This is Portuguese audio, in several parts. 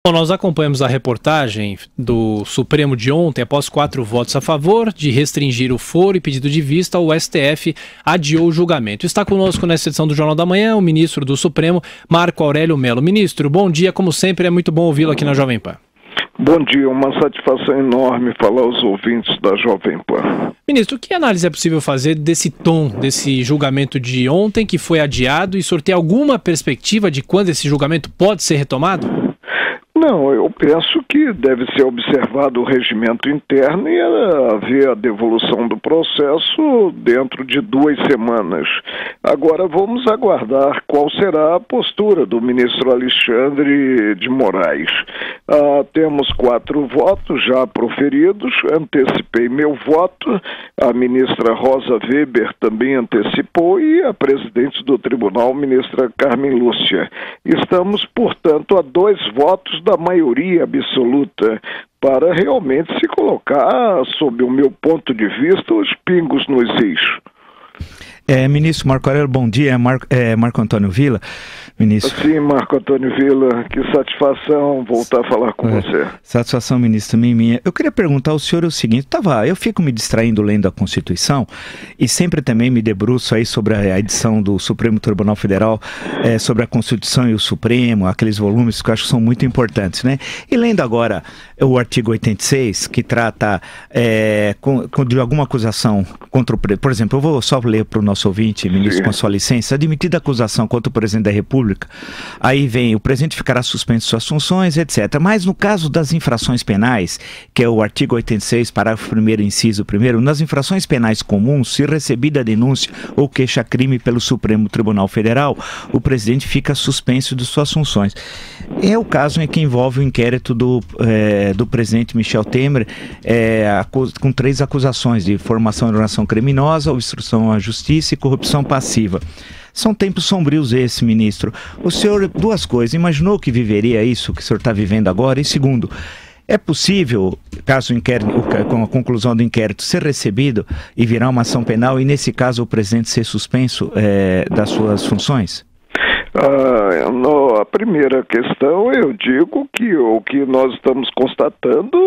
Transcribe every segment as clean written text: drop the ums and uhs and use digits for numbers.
Bom, nós acompanhamos a reportagem do Supremo de ontem. Após 4 votos a favor de restringir o foro e pedido de vista, o STF adiou o julgamento. Está conosco nessa edição do Jornal da Manhã o ministro do Supremo, Marco Aurélio Mello. Ministro, bom dia, como sempre, é muito bom ouvi-lo aqui na Jovem Pan. Bom dia, uma satisfação enorme falar aos ouvintes da Jovem Pan. Ministro, que análise é possível fazer desse tom, desse julgamento de ontem que foi adiado e sorteia alguma perspectiva de quando esse julgamento pode ser retomado? Não, eu penso que deve ser observado o regimento interno e haver a devolução do processo dentro de 2 semanas. Agora vamos aguardar qual será a postura do ministro Alexandre de Moraes. Temos 4 votos já proferidos, antecipei meu voto, a ministra Rosa Weber também antecipou e a presidente do tribunal, ministra Carmen Lúcia. Estamos, portanto, a 2 votos da maioria absoluta para realmente se colocar, sob o meu ponto de vista, os pingos nos is. Ministro Marco Aurélio, bom dia. Marco Antônio Villa, ministro. Sim, Marco Antônio Villa, que satisfação voltar a falar com você. Satisfação, ministro, também minha. Eu queria perguntar ao senhor o seguinte, eu fico me distraindo lendo a Constituição e sempre também me debruço aí sobre a edição do Supremo Tribunal Federal, sobre a Constituição e o Supremo, aqueles volumes que eu acho que são muito importantes, né? E lendo agora o artigo 86, que trata de alguma acusação contra o presidente. Por exemplo, eu vou só ler para o nosso ouvinte, ministro, sim, com a sua licença. Admitida acusação contra o presidente da República, aí vem o presidente ficará suspenso de suas funções, etc. Mas no caso das infrações penais, que é o artigo 86, parágrafo 1º, inciso 1º, nas infrações penais comuns, se recebida denúncia ou queixa-crime pelo Supremo Tribunal Federal, o presidente fica suspenso de suas funções. É o caso em que envolve o inquérito do presidente Michel Temer, com 3 acusações de formação e organização criminosa, obstrução à justiça e corrupção passiva. São tempos sombrios esse, ministro. O senhor, 2 coisas, imaginou que viveria isso que o senhor está vivendo agora? E segundo, é possível, caso o inquérito, com a conclusão do inquérito, ser recebido e virar uma ação penal e, nesse caso, o presidente ser suspenso das suas funções? A primeira questão, eu digo que o que nós estamos constatando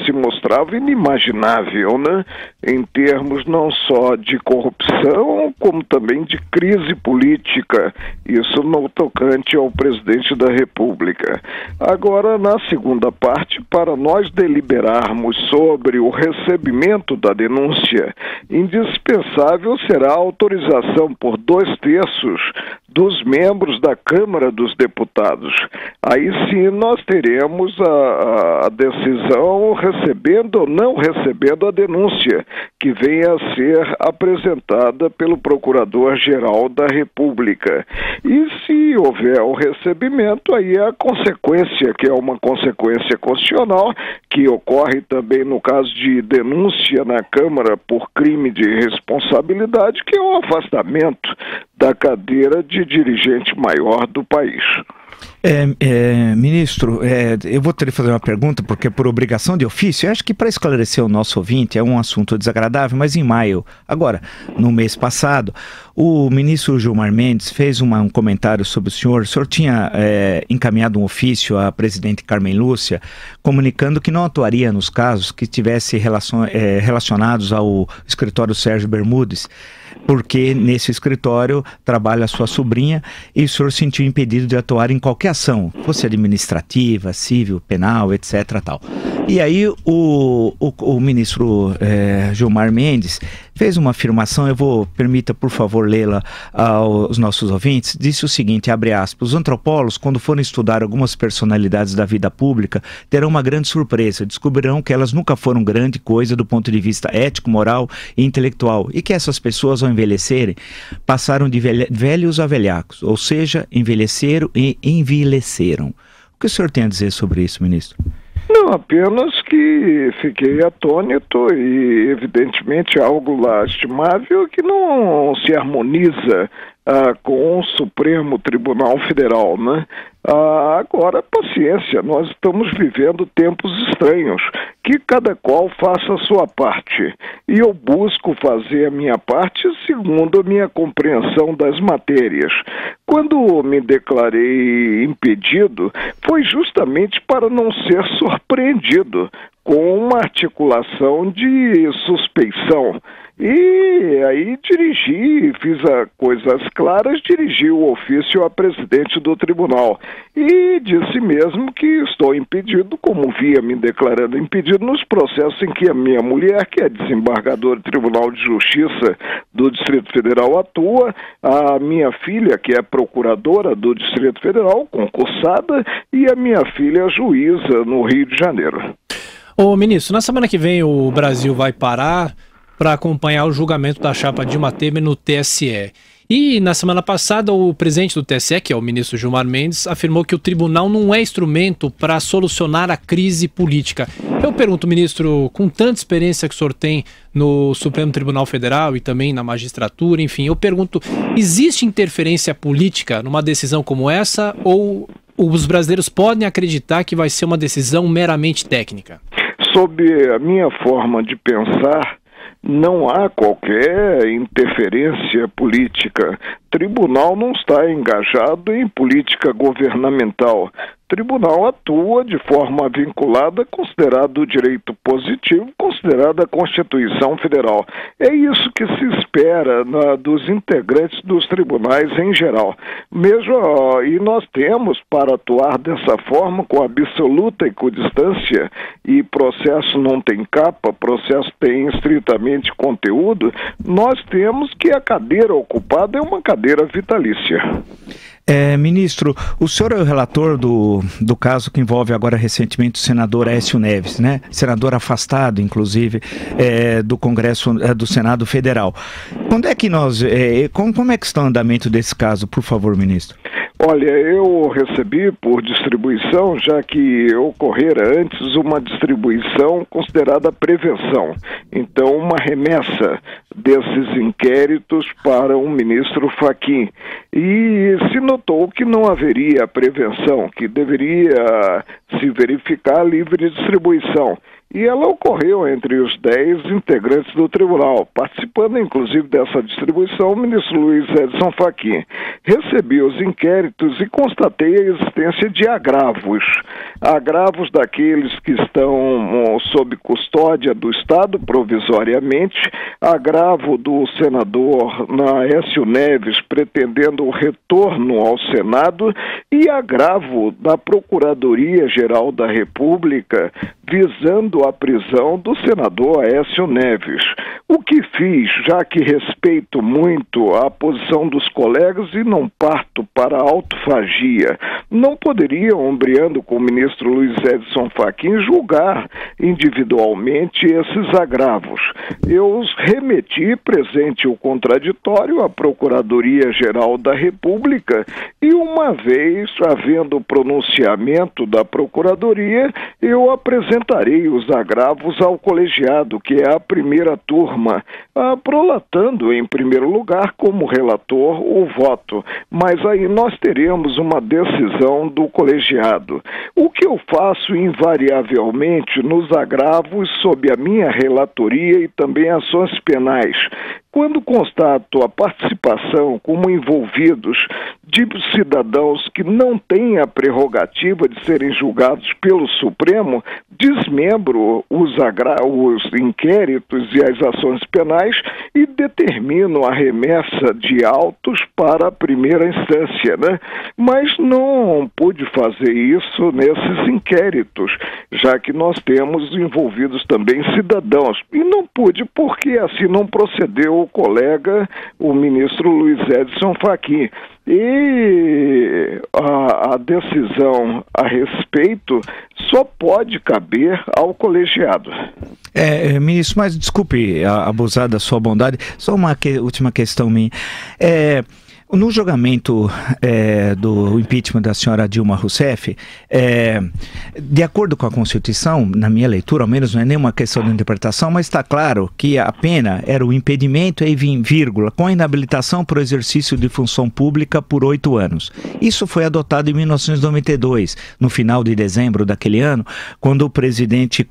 se mostrava inimaginável, né? Em termos não só de corrupção, como também de crise política, isso no tocante ao presidente da República. Agora, na segunda parte, para nós deliberarmos sobre o recebimento da denúncia, indispensável será a autorização por 2/3 dos membros da Câmara dos Deputados. Aí sim nós teremos a decisão recebendo ou não recebendo a denúncia que venha a ser apresentada pelo Procurador-Geral da República. E se houver o recebimento, aí a consequência, que é uma consequência constitucional, que ocorre também no caso de denúncia na Câmara por crime de responsabilidade, que é o afastamento da cadeira de dirigente maior do país. Ministro, eu vou ter que fazer uma pergunta, porque por obrigação de ofício, eu acho que para esclarecer o nosso ouvinte, é um assunto desagradável, mas em maio, agora, no mês passado, o ministro Gilmar Mendes fez um comentário sobre o senhor tinha encaminhado um ofício à presidente Carmen Lúcia, comunicando que não atuaria nos casos que tivessem relacionados ao escritório Sérgio Bermudes, porque nesse escritório trabalha a sua sobrinha e o senhor se sentiu impedido de atuar em qualquer ação, fosse administrativa, civil, penal, etc. tal. E aí o ministro Gilmar Mendes fez uma afirmação, permita por favor lê-la aos nossos ouvintes, disse o seguinte, abre aspas, os antropólogos, quando forem estudar algumas personalidades da vida pública, terão uma grande surpresa, descobrirão que elas nunca foram grande coisa do ponto de vista ético, moral e intelectual, e que essas pessoas, ao envelhecerem, passaram de velhos a velhacos, ou seja, envelheceram e envelheceram. O que o senhor tem a dizer sobre isso, ministro? Não, apenas que fiquei atônito e, evidentemente, algo lastimável que não se harmoniza com o Supremo Tribunal Federal, né? Agora, paciência, nós estamos vivendo tempos estranhos, que cada qual faça a sua parte. E eu busco fazer a minha parte segundo a minha compreensão das matérias. Quando me declarei impedido, foi justamente para não ser surpreendido com uma articulação de suspeição. E aí fiz coisas claras, dirigi o ofício à presidente do tribunal e disse mesmo que estou impedido, como via me declarando impedido nos processos em que a minha mulher, que é desembargadora do Tribunal de Justiça do Distrito Federal, atua, a minha filha, que é procuradora do Distrito Federal, concursada, e a minha filha juíza no Rio de Janeiro. Ô ministro, na semana que vem o Brasil vai parar para acompanhar o julgamento da chapa Dilma Temer no TSE. E na semana passada o presidente do TSE, que é o ministro Gilmar Mendes, afirmou que o tribunal não é instrumento para solucionar a crise política. Eu pergunto, ministro, com tanta experiência que o senhor tem no Supremo Tribunal Federal e também na magistratura, enfim, eu pergunto, existe interferência política numa decisão como essa ou os brasileiros podem acreditar que vai ser uma decisão meramente técnica? Sob a minha forma de pensar, não há qualquer interferência política. Tribunal não está engajado em política governamental. Tribunal atua de forma vinculada, considerado o direito positivo, considerada a Constituição Federal. É isso que se espera dos integrantes dos tribunais em geral. E nós temos, para atuar dessa forma, com absoluta equidistância, e processo não tem capa, processo tem estritamente conteúdo, nós temos que a cadeira ocupada é uma cadeira vitalícia. Ministro, o senhor é o relator do caso que envolve agora recentemente o senador Aécio Neves, né? Senador afastado, inclusive, do Congresso, do Senado Federal. Quando é que como é que está o andamento desse caso, por favor, ministro? Olha, eu recebi por distribuição, já que ocorrera antes uma distribuição considerada prevenção. Então, uma remessa desses inquéritos para o ministro Fachin. E se notou que não haveria prevenção, que deveria se verificar livre distribuição. E ela ocorreu entre os 10 integrantes do tribunal, participando inclusive dessa distribuição o ministro Luiz Edson Fachin. Recebi os inquéritos e constatei a existência de agravos daqueles que estão sob custódia do Estado provisoriamente, agravo do senador Aécio Neves pretendendo o retorno ao Senado e agravo da Procuradoria-Geral da República visando a prisão do senador Aécio Neves. O que fiz, já que respeito muito a posição dos colegas e não parto para a autofagia, não poderia, ombreando com o ministro Luiz Edson Fachin, julgar individualmente esses agravos. Eu os remeti, presente o contraditório, à Procuradoria-Geral da República e, uma vez havendo o pronunciamento da Procuradoria, eu apresentarei os agravos ao colegiado, que é a primeira turma, prolatando em primeiro lugar como relator o voto, mas aí nós teremos uma decisão do colegiado. O que eu faço invariavelmente nos agravos sob a minha relatoria e também ações penais, quando constato a participação como envolvidos de cidadãos que não têm a prerrogativa de serem julgados pelo Supremo, desmembro os inquéritos e as ações penais e determino a remessa de autos para a primeira instância, né? Mas não pude fazer isso nesses inquéritos, já que nós temos envolvidos também cidadãos. E não pude porque assim não procedeu o colega, o ministro Luiz Edson Fachin. E a decisão a respeito só pode caber ao colegiado. Ministro, mas desculpe abusar da sua bondade, só uma última questão minha. No julgamento do impeachment da senhora Dilma Rousseff, De acordo com a Constituição, na minha leitura, ao menos não é nenhuma questão de interpretação, mas está claro que a pena era o impedimento e vírgula, com a inabilitação para o exercício de função pública por 8 anos. Isso foi adotado em 1992, no final de dezembro daquele ano, quando o presidente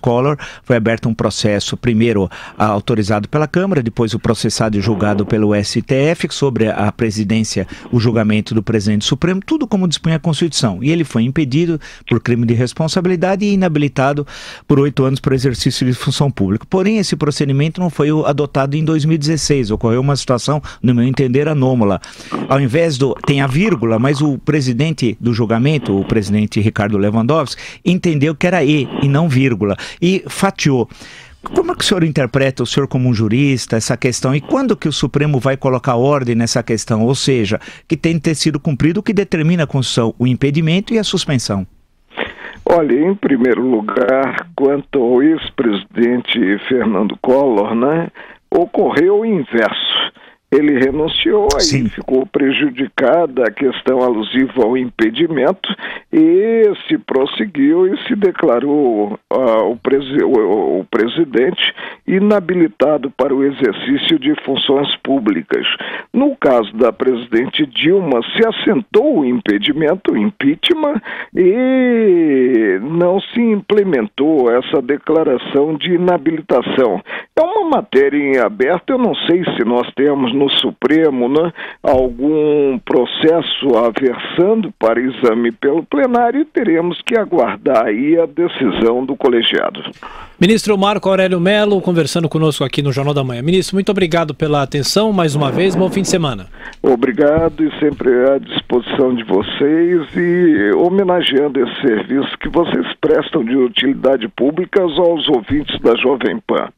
Collor, foi aberto um processo, primeiro autorizado pela Câmara, depois o processado e julgado pelo STF, sobre a presidência, o julgamento do presidente Supremo, tudo como dispunha a Constituição. E ele foi impedido por crime de responsabilidade e inabilitado por 8 anos para o exercício de função pública. Porém, esse procedimento não foi adotado em 2016. Ocorreu uma situação, no meu entender, anômala. Ao invés tem a vírgula, mas o presidente do julgamento, o presidente Ricardo Lewandowski, entendeu que era e não vírgula, e fatiou. Como é que o senhor interpreta, o senhor como um jurista, essa questão? E quando que o Supremo vai colocar ordem nessa questão? Ou seja, que tem que ter sido cumprido o que determina a Constituição, o impedimento e a suspensão? Olha, em primeiro lugar, quanto ao ex-presidente Fernando Collor, ocorreu o inverso. Ele renunciou, aí Sim. Ficou prejudicada a questão alusiva ao impedimento e se prosseguiu e se declarou o presidente inabilitado para o exercício de funções públicas. No caso da presidente Dilma, se assentou o impedimento, o impeachment, e não se implementou essa declaração de inabilitação. É uma matéria em aberto, eu não sei se nós temos no Supremo algum processo aversando para exame pelo plenário e teremos que aguardar aí a decisão do colegiado. Ministro Marco Aurélio Mello conversando conosco aqui no Jornal da Manhã. Ministro, muito obrigado pela atenção, mais uma vez, bom fim de semana. Obrigado e sempre à disposição de vocês e homenageando esse serviço que vocês prestam de utilidade pública aos ouvintes da Jovem Pan.